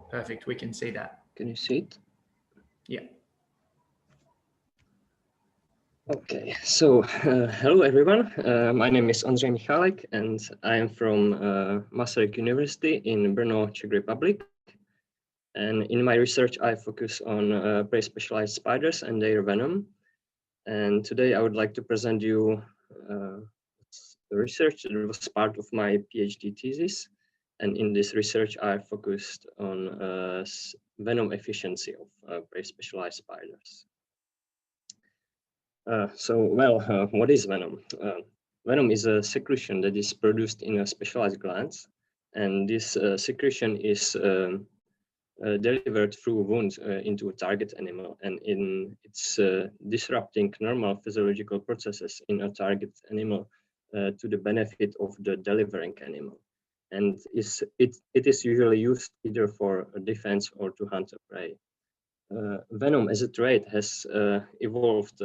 Perfect, we can see that. Can you see it? Yeah. Okay, so hello everyone. My name is Ondřej Michálek and I am from Masaryk University in Brno, Czech Republic. And in my research, I focus on prey-specialized spiders and their venom. And today I would like to present you the research that was part of my PhD thesis. And in this research, I focused on venom efficiency of prey-specialized spiders. What is venom? Venom is a secretion that is produced in a specialized glands, and this secretion is delivered through wounds into a target animal, and it's disrupting normal physiological processes in a target animal to the benefit of the delivering animal. And it is usually used either for defense or to hunt a prey. Venom as a trait has evolved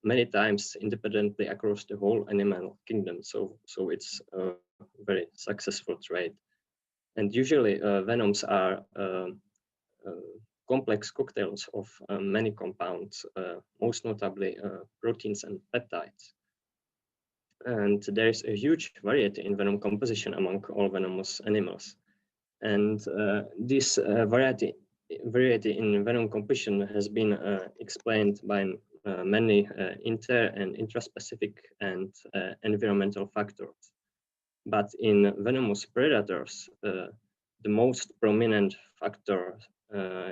many times independently across the whole animal kingdom, so it's a very successful trait. And usually venoms are complex cocktails of many compounds, most notably proteins and peptides. And there is a huge variety in venom composition among all venomous animals. And this variety in venom composition has been explained by many inter and intraspecific and environmental factors. But in venomous predators, the most prominent factor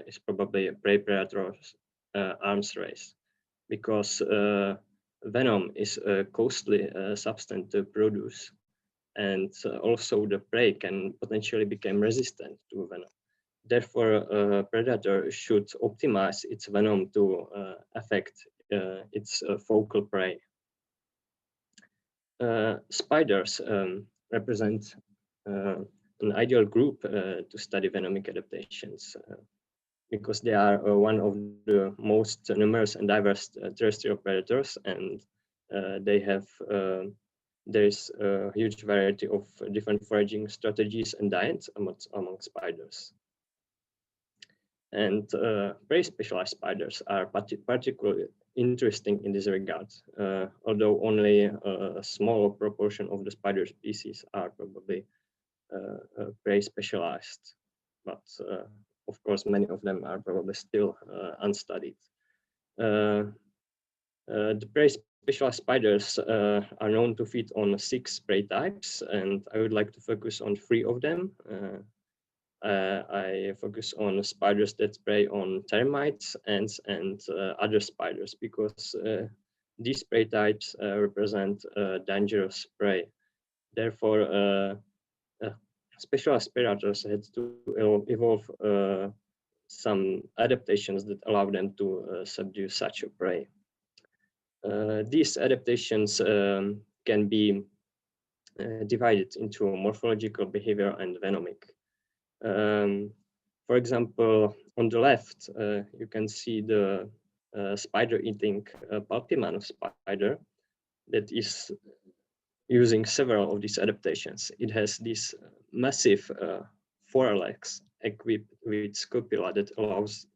is probably prey predators' arms race, because venom is a costly substance to produce, and also the prey can potentially become resistant to venom. Therefore, a predator should optimize its venom to affect its focal prey. Spiders represent an ideal group to study venomic adaptations because they are one of the most numerous and diverse terrestrial predators, and there's a huge variety of different foraging strategies and diets among spiders. And prey-specialized spiders are particularly interesting in this regard, although only a small proportion of the spider species are probably prey-specialized, but of course many of them are probably still unstudied. The prey-specialized spiders are known to feed on 6 prey types, and I would like to focus on 3 of them. I focus on spiders that prey on termites, ants, and other spiders, because these prey types represent dangerous prey. Therefore, specialized predators had to evolve some adaptations that allow them to subdue such a prey. These adaptations can be divided into morphological, behavior, and venomic. For example, on the left, you can see the spider-eating pulpiman spider that is using several of these adaptations. It has these massive forelegs equipped with scapula that allows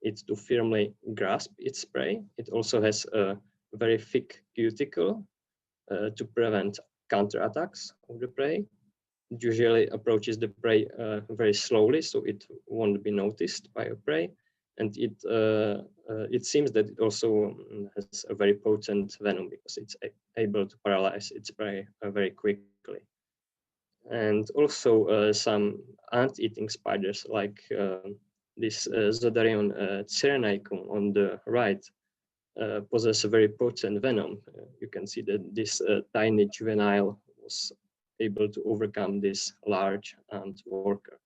it to firmly grasp its prey. It also has a very thick cuticle to prevent counterattacks of the prey. It usually approaches the prey very slowly, so it won't be noticed by a prey. And it seems that it also has a very potent venom because it's able to paralyze its prey very quickly. And also some ant-eating spiders, like this Zodarion cyrenaicum on the right, possess a very potent venom. You can see that this tiny juvenile was able to overcome this large ant worker.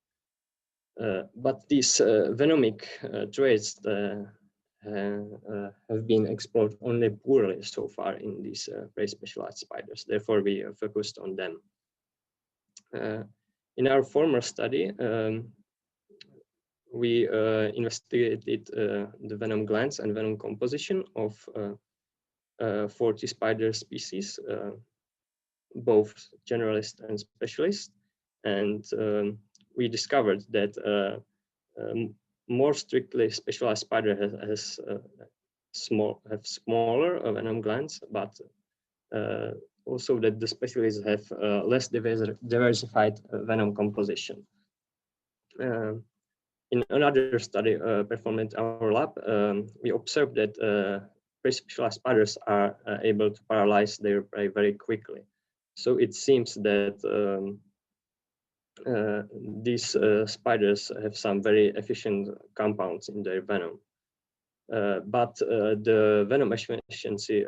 But these venomic traits have been explored only poorly so far in these prey-specialized spiders. Therefore, we focused on them. In our former study, we investigated the venom glands and venom composition of 40 spider species, both generalist and specialist, and we discovered that more strictly specialized spider have smaller venom glands, but also that the specialists have less diversified venom composition. In another study performed at our lab, we observed that prey-specialized spiders are able to paralyze their prey very quickly. So it seems that these spiders have some very efficient compounds in their venom. But the venom efficiency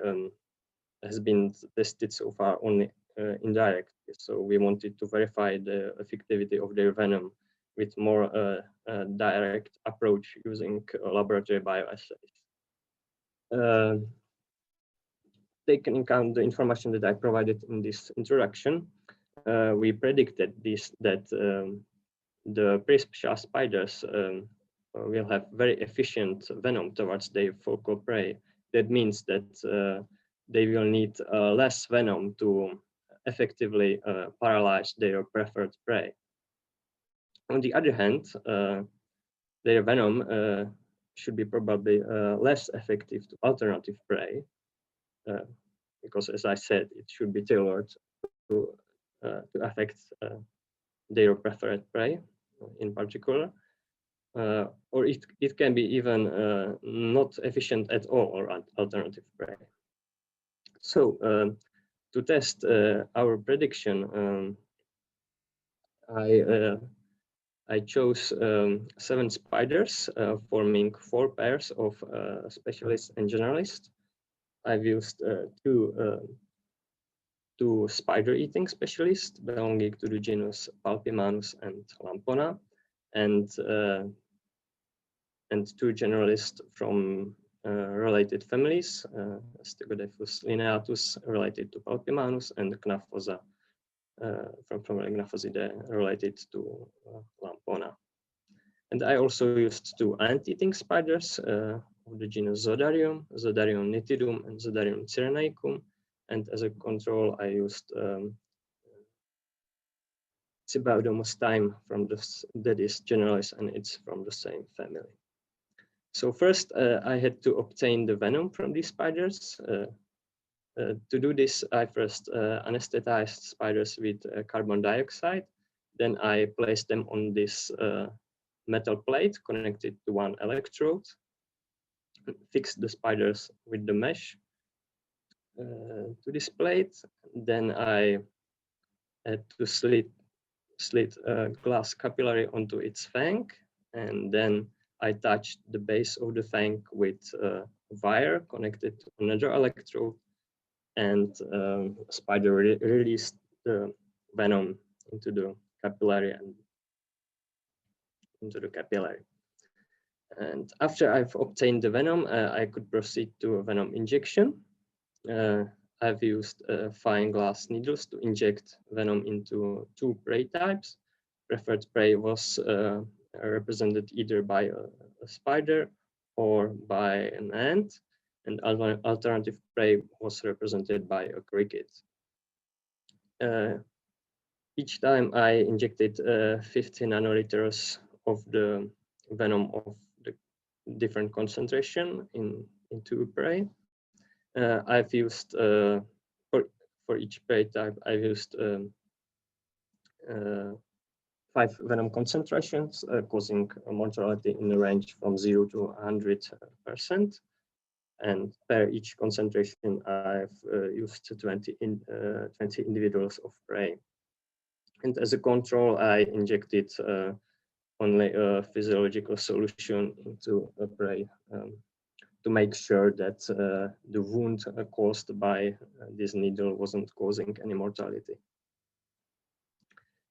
has been tested so far only indirectly. So we wanted to verify the effectivity of their venom with more direct approach using laboratory bioassays. Taking into account the information that I provided in this introduction, we predicted that the prey-specialized spiders will have very efficient venom towards their focal prey. That means that they will need less venom to effectively paralyze their preferred prey. On the other hand, their venom should be probably less effective to alternative prey, because, as I said, it should be tailored to affect their preferred prey in particular, or it can be even not efficient at all or alternative prey. So to test our prediction, I chose 7 spiders forming 4 pairs of specialists and generalists. I've used two spider-eating specialists belonging to the genus Palpimanus and Lampona, and 2 generalists from related families, Stegodephus lineatus related to Palpimanus, and Gnaphosa from Gnaphosidae related to Lampona. And I also used 2 ant-eating spiders of the genus Zodarium, Zodarium nitidum and Zodarium cyrenaicum. And as a control, I used Cibaudomus time that is generalist, and it's from the same family. So first, I had to obtain the venom from these spiders. To do this, I first anesthetized spiders with carbon dioxide. Then I placed them on this metal plate connected to 1 electrode, fixed the spiders with the mesh to this plate. Then I had to slit a glass capillary onto its fang, and then I touched the base of the fang with a wire connected to another electrode, and spider released the venom into the capillary and into the capillary. And after I've obtained the venom, I could proceed to a venom injection. I've used fine glass needles to inject venom into 2 prey types. Preferred prey was represented either by a spider or by an ant, and alternative prey was represented by a cricket. Each time I injected 50 nanoliters of the venom of the different concentration into prey. I've used for each prey type, I've used 5 venom concentrations, causing a mortality in the range from 0 to 100%. And per each concentration, I've used 20 individuals of prey. And as a control, I injected only a physiological solution into a prey to make sure that the wound caused by this needle wasn't causing any mortality.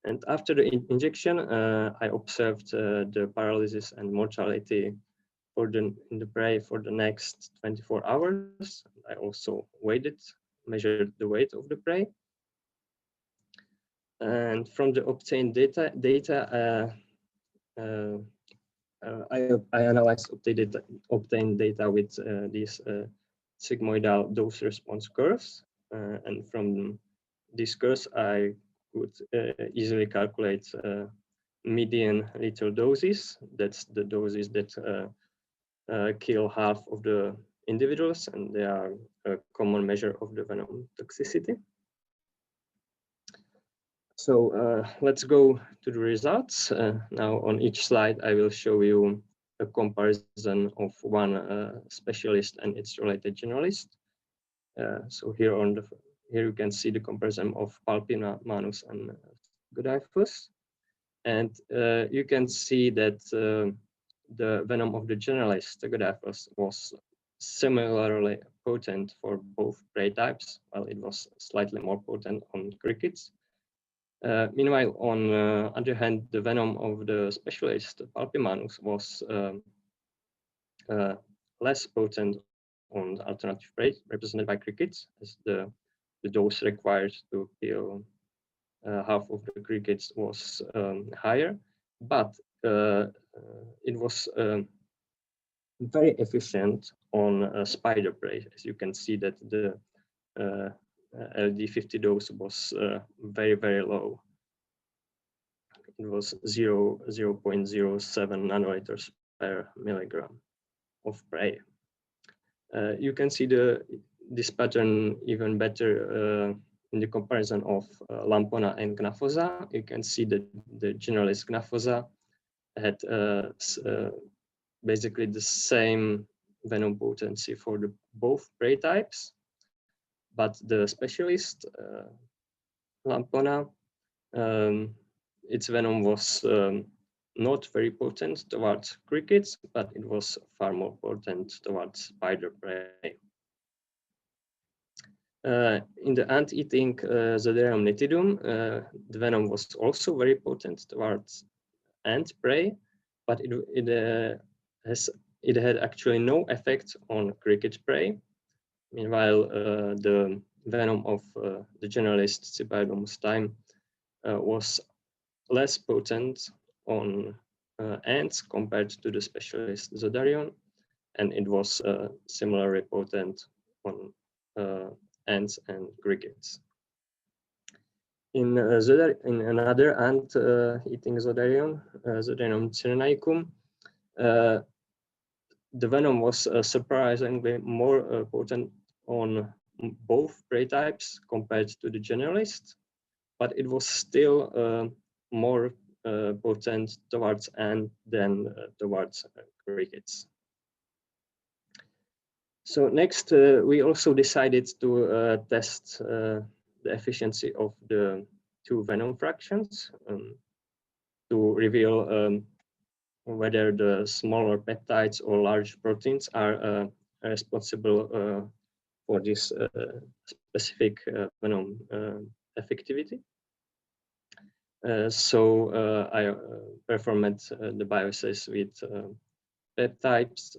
And after the injection, I observed the paralysis and mortality in the prey for the next 24 hours. I also measured the weight of the prey. And from the obtained data, I analyzed obtained data with these sigmoidal dose response curves, and from these curves I could easily calculate median lethal doses. That's the doses that kill half of the individuals, and they are a common measure of the venom toxicity. So let's go to the results. Now on each slide, I will show you a comparison of one specialist and its related generalist. So here you can see the comparison of Palpimanus and Godifus. And you can see that the venom of the generalist, the Godifus, was similarly potent for both prey types, while it was slightly more potent on crickets. Meanwhile, on the other hand, the venom of the specialist, Palpimanus, was less potent on the alternative prey represented by crickets, as the dose required to kill half of the crickets was higher, but it was very efficient on spider prey. As you can see that the LD50 dose was very, very low. It was 0.07 nanoliters per milligram of prey. You can see this pattern even better in the comparison of Lampona and Gnaphosa. You can see that the generalist Gnaphosa had basically the same venom potency for both prey types, but the specialist Lampona, its venom was not very potent towards crickets, but it was far more potent towards spider prey. In the ant-eating Zoderium nitidum, the venom was also very potent towards ant prey, but it had actually no effect on cricket prey. Meanwhile, the venom of the generalist Cypaedomus time was less potent on ants compared to the specialist Zodarion, and it was similarly potent on ants and crickets. In another ant-eating Zodarion, Zodarium cyrenaicum, the venom was surprisingly more potent on both prey types compared to the generalist, but it was still more potent towards ant than towards crickets. So next, we also decided to test the efficiency of the two venom fractions to reveal whether the smaller peptides or large proteins are responsible for this specific venom effectivity. So I performed the bioassays with peptides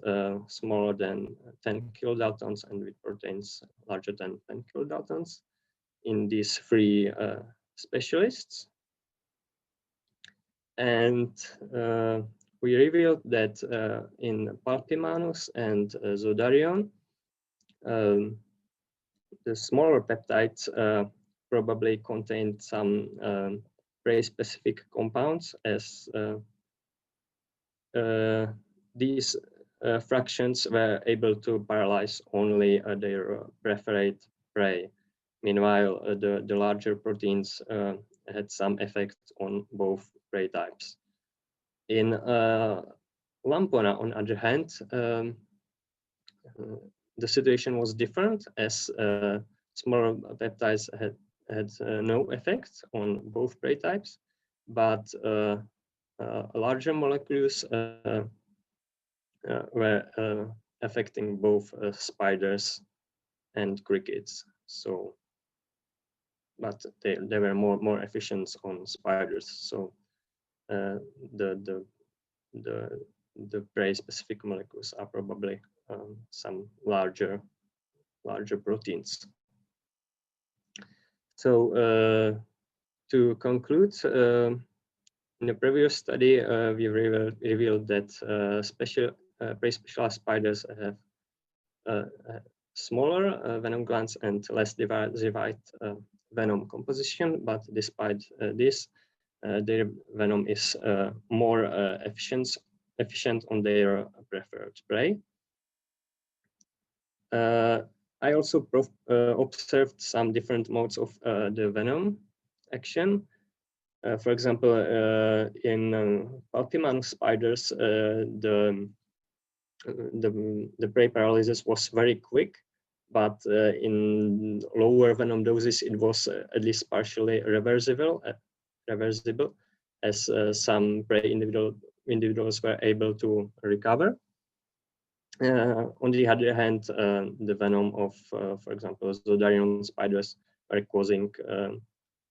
smaller than 10 kilodaltons and with proteins larger than 10 kilodaltons in these three specialists. And we revealed that in Palpimanus and Zodarion, the smaller peptides probably contained some prey-specific compounds, as these fractions were able to paralyze only their preferred prey. Meanwhile, the larger proteins had some effect on both prey types. In Lampona, on the other hand, the situation was different, as smaller peptides had no effect on both prey types, but larger molecules were affecting both spiders and crickets. So, but they were more efficient on spiders. So the prey-specific molecules are probably some larger proteins. So to conclude, in the previous study, we revealed that prey-specialized spiders have smaller venom glands and less diversified venom composition, but despite this, their venom is more efficient on their preferred prey. I also observed some different modes of the venom action. For example, in Pulpimanus spiders, the prey paralysis was very quick, but in lower venom doses, it was at least partially reversible, as some prey individuals were able to recover. On the other hand, the venom of, for example, Zodarian spiders are causing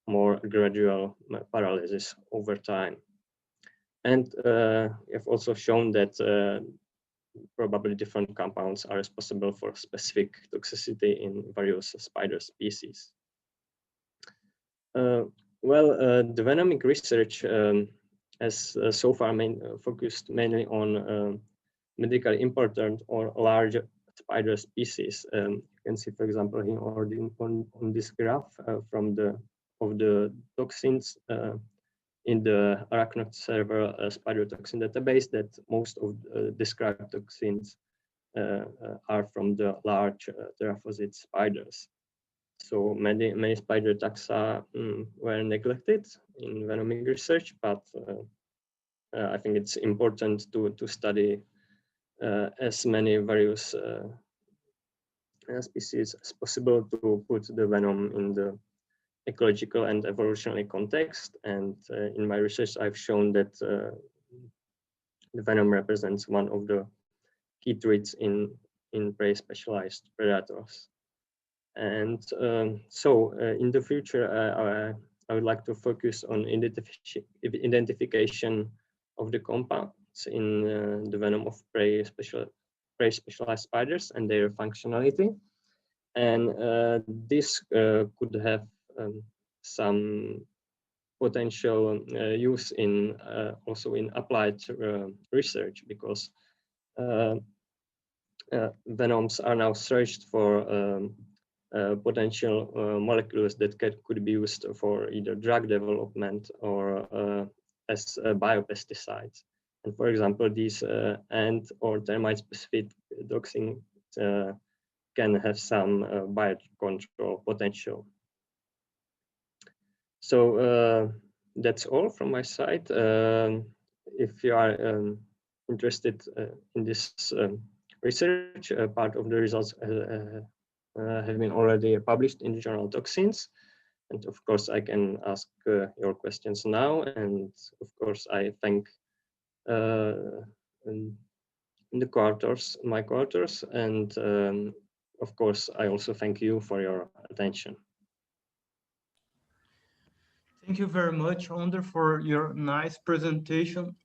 more gradual paralysis over time. And we have also shown that probably different compounds are responsible for specific toxicity in various spider species. The Venomic research has so far focused mainly on medically important or large spider species. You can see, for example, here on this graph of the toxins in the Araneophagous spider toxin database, that most of described toxins are from the large terophosid spiders. So many spider taxa were neglected in Venomic research, but I think it's important to study as many various species as possible to put the venom in the ecological and evolutionary context. And in my research, I've shown that the venom represents one of the key traits in prey-specialized predators. And in the future, I would like to focus on identification of the compounds in the venom of prey-specialized spiders and their functionality. And this could have some potential use in also in applied research, because venoms are now searched for potential molecules that could be used for either drug development or as biopesticides. And for example, these ant or termite specific toxins can have some biocontrol potential. So that's all from my side. If you are interested in this research, part of the results have been already published in the journal Toxins. And of course, I can ask your questions now. And of course, I thank my co-authors, and of course, I also thank you for your attention. Thank you very much, Ondřej, for your nice presentation.